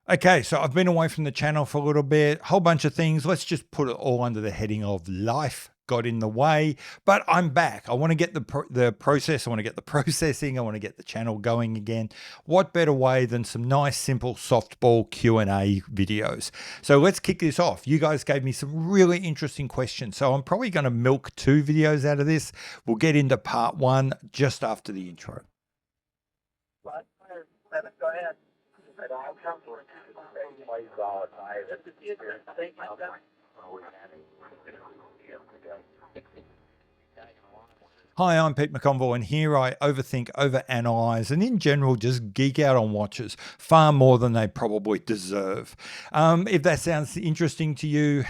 Okay, so I've been away from the channel for a little bit, whole bunch of things. Let's just put it all under the heading of life got in the way, but I'm back. I want to get the process. I want to get the processing. I want to get the channel going again. What better way than some nice, simple softball Q&A videos? So let's kick this off. You guys gave me some really interesting questions, so I'm probably going to milk 2 videos out of this. We'll get into part 1 just after the intro. Go ahead. Hi, I'm Pete McConville, and here I overthink, overanalyze, and in general just geek out on watches far more than they probably deserve. If that sounds interesting to you,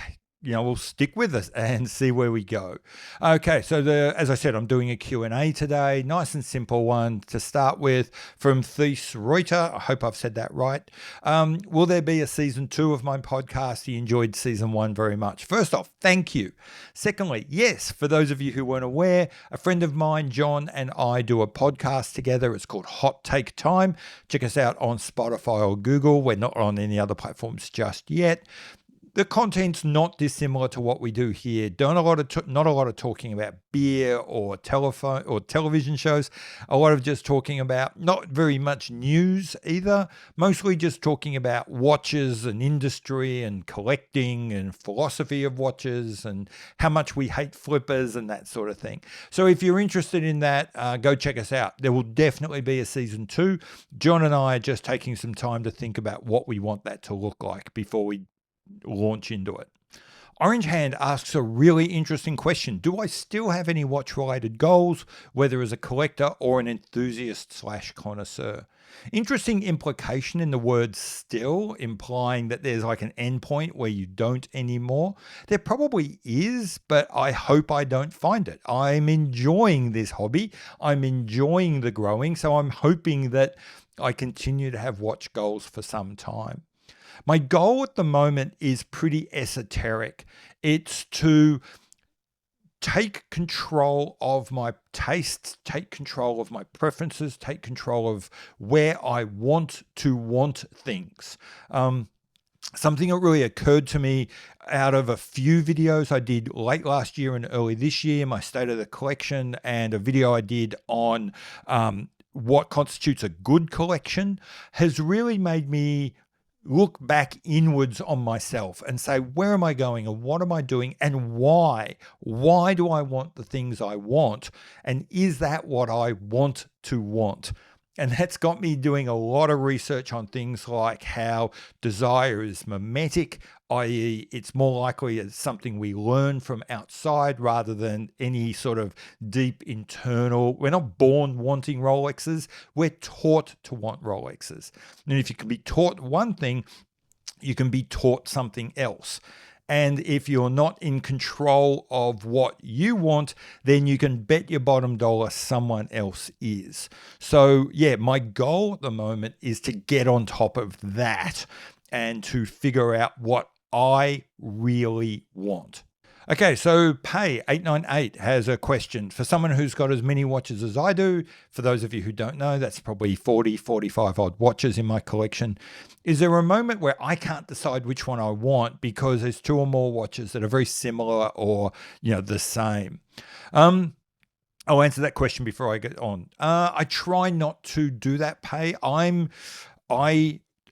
we'll stick with us and see where we go. Okay, so as I said, I'm doing a Q&A today, nice and simple one to start with from Thies Reuter. I hope I've said that right. Will there be a season 2 of my podcast? He enjoyed season 1 very much. First off, thank you. Secondly, yes, for those of you who weren't aware, a friend of mine, John, and I do a podcast together. It's called Hot Take Time. Check us out on Spotify or Google. We're not on any other platforms just yet. The content's not dissimilar to what we do here. Not a lot of talking about beer or telephone or television shows. A lot of just talking about not very much news either. Mostly just talking about watches and industry and collecting and philosophy of watches and how much we hate flippers and that sort of thing. So if you're interested in that, go check us out. There will definitely be a season 2. John and I are just taking some time to think about what we want that to look like before we launch into it. Orange Hand asks a really interesting question. Do I still have any watch-related goals, whether as a collector or an enthusiast/connoisseur? Interesting implication in the word still, implying that there's like an endpoint where you don't anymore. There probably is, but I hope I don't find it. I'm enjoying this hobby. I'm enjoying the growing, so I'm hoping that I continue to have watch goals for some time. My goal at the moment is pretty esoteric. It's to take control of my tastes, take control of my preferences, take control of where I want to want things. Something that really occurred to me out of a few videos I did late last year and early this year, my State of the Collection, and a video I did on what constitutes a good collection, has really made me look back inwards on myself and say, where am I going and what am I doing and why? Why do I want the things I want? And is that what I want to want? And that's got me doing a lot of research on things like how desire is mimetic, i.e. it's more likely as something we learn from outside rather than any sort of deep internal. We're not born wanting Rolexes, we're taught to want Rolexes. And if you can be taught one thing, you can be taught something else. And if you're not in control of what you want, then you can bet your bottom dollar someone else is. So yeah, my goal at the moment is to get on top of that and to figure out what I really want. Okay, so Pay898 has a question. For someone who's got as many watches as I do, for those of you who don't know, that's probably 40, 45 odd watches in my collection. Is there a moment where I can't decide which one I want because there's 2 or more watches that are very similar or, the same? I'll answer that question before I get on. I try not to do that, Pay. I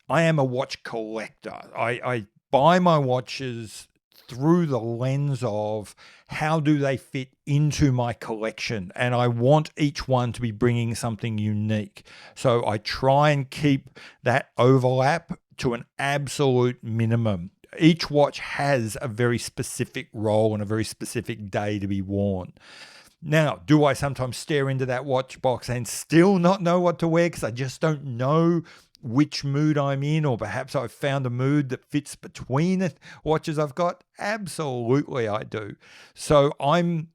am a watch collector. I buy my watches through the lens of how do they fit into my collection, and I want each one to be bringing something unique. So I try and keep that overlap to an absolute minimum. Each watch has a very specific role and a very specific day to be worn. Now, do I sometimes stare into that watch box and still not know what to wear because I just don't know which mood I'm in, or perhaps I've found a mood that fits between the watches I've got? Absolutely I do. So I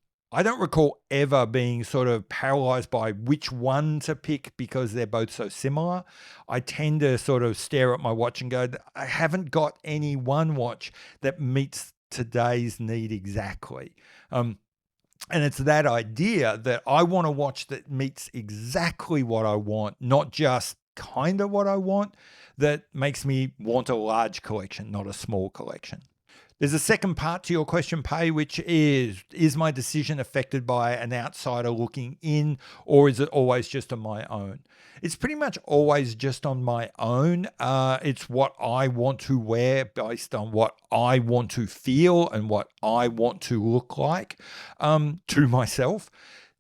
don't recall ever being sort of paralyzed by which one to pick because they're both so similar. I tend to sort of stare at my watch and go, I haven't got any one watch that meets today's need exactly. And it's that idea that I want a watch that meets exactly what I want, not just kind of what I want, that makes me want a large collection, not a small collection. There's a second part to your question, Pay, which is my decision affected by an outsider looking in, or is it always just on my own? It's pretty much always just on my own. It's what I want to wear based on what I want to feel and what I want to look like to myself.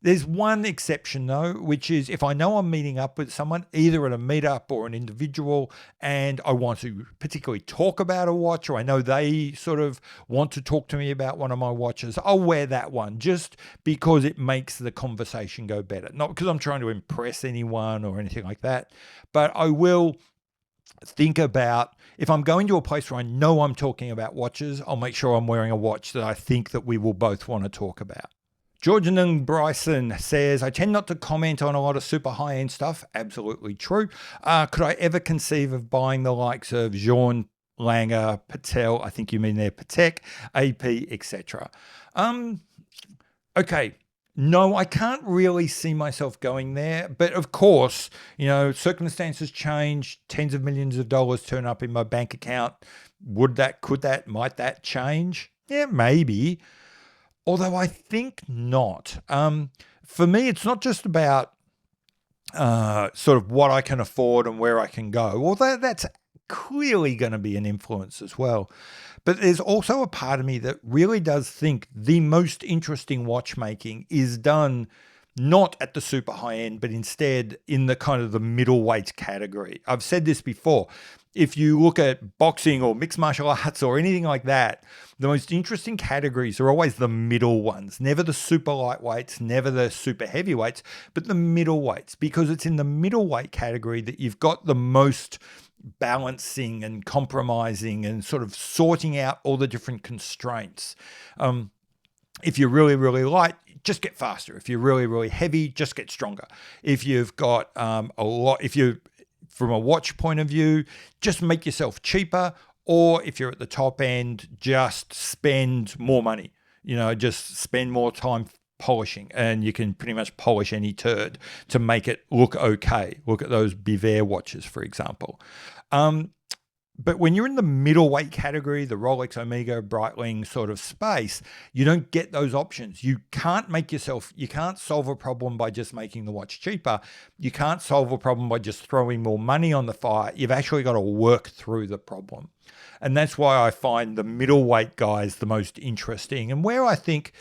There's one exception though, which is if I know I'm meeting up with someone, either at a meetup or an individual, and I want to particularly talk about a watch, or I know they sort of want to talk to me about one of my watches, I'll wear that one just because it makes the conversation go better. Not because I'm trying to impress anyone or anything like that, but I will think about, if I'm going to a place where I know I'm talking about watches, I'll make sure I'm wearing a watch that I think that we will both want to talk about. Georgian and Bryson says, I tend not to comment on a lot of super high-end stuff. Absolutely true. Could I ever conceive of buying the likes of Jean Langer, Patel, I think you mean there, Patek, AP, etc.? Okay. No, I can't really see myself going there. But of course, circumstances change, tens of millions of dollars turn up in my bank account. Might that change? Yeah, maybe. Although I think not. For me, it's not just about sort of what I can afford and where I can go. Although that's clearly going to be an influence as well. But there's also a part of me that really does think the most interesting watchmaking is done not at the super high end, but instead in the kind of the middleweight category. I've said this before. If you look at boxing or mixed martial arts or anything like that, the most interesting categories are always the middle ones, never the super lightweights, never the super heavyweights, but the middleweights, because it's in the middleweight category that you've got the most balancing and compromising and sort of sorting out all the different constraints. If you're really, really light, just get faster. If you're really, really heavy, just get stronger. If you've got from a watch point of view, just make yourself cheaper. Or if you're at the top end, just spend more money. Just spend more time polishing, and you can pretty much polish any turd to make it look okay. Look at those Biver watches, for example. But when you're in the middleweight category, the Rolex, Omega, Breitling sort of space, you don't get those options. You can't solve a problem by just making the watch cheaper. You can't solve a problem by just throwing more money on the fire. You've actually got to work through the problem. And that's why I find the middleweight guys the most interesting, and where I think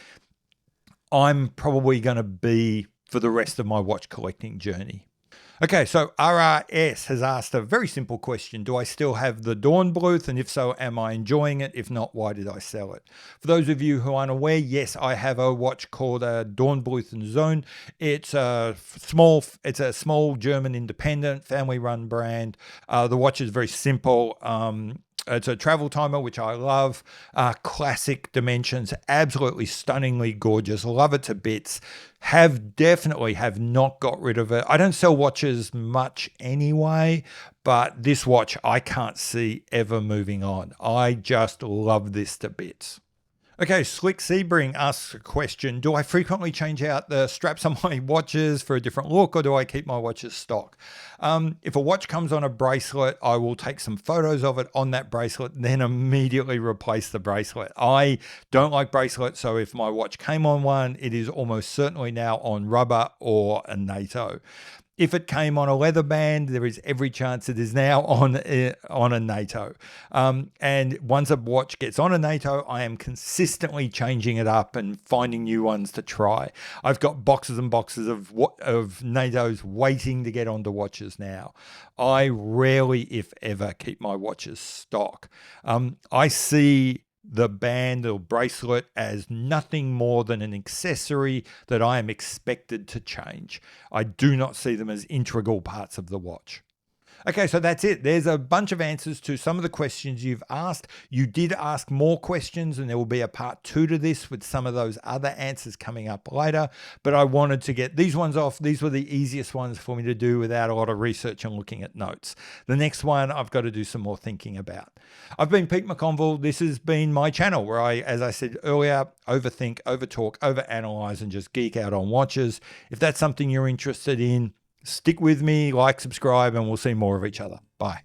I'm probably going to be for the rest of my watch collecting journey. Okay, so RRS has asked a very simple question. Do I still have the Dornbluth? And if so, am I enjoying it? If not, why did I sell it? For those of you who aren't aware, yes, I have a watch called a Dornbluth Zone. It's a small German independent family-run brand. The watch is very simple. It's a travel timer, which I love. Classic dimensions, absolutely stunningly gorgeous. Love it to bits. Definitely have not got rid of it. I don't sell watches much anyway, but this watch I can't see ever moving on. I just love this to bits. Okay, Slick Sebring asks a question. Do I frequently change out the straps on my watches for a different look, or do I keep my watches stock? If a watch comes on a bracelet, I will take some photos of it on that bracelet, then immediately replace the bracelet. I don't like bracelets, so if my watch came on one, it is almost certainly now on rubber or a NATO. If it came on a leather band, there is every chance it is now on a NATO. And once a watch gets on a NATO, I am consistently changing it up and finding new ones to try. I've got boxes and boxes of NATOs waiting to get onto watches now. I rarely, if ever, keep my watches stock. I see the band or bracelet as nothing more than an accessory that I am expected to change. I do not see them as integral parts of the watch. Okay, so that's it. There's a bunch of answers to some of the questions you've asked. You did ask more questions, and there will be a part 2 to this with some of those other answers coming up later. But I wanted to get these ones off. These were the easiest ones for me to do without a lot of research and looking at notes. The next one I've got to do some more thinking about. I've been Pete McConville. This has been my channel where I, as I said earlier, overthink, overtalk, overanalyze, and just geek out on watches. If that's something you're interested in, Stick with me, like, subscribe, and we'll see more of each other. Bye.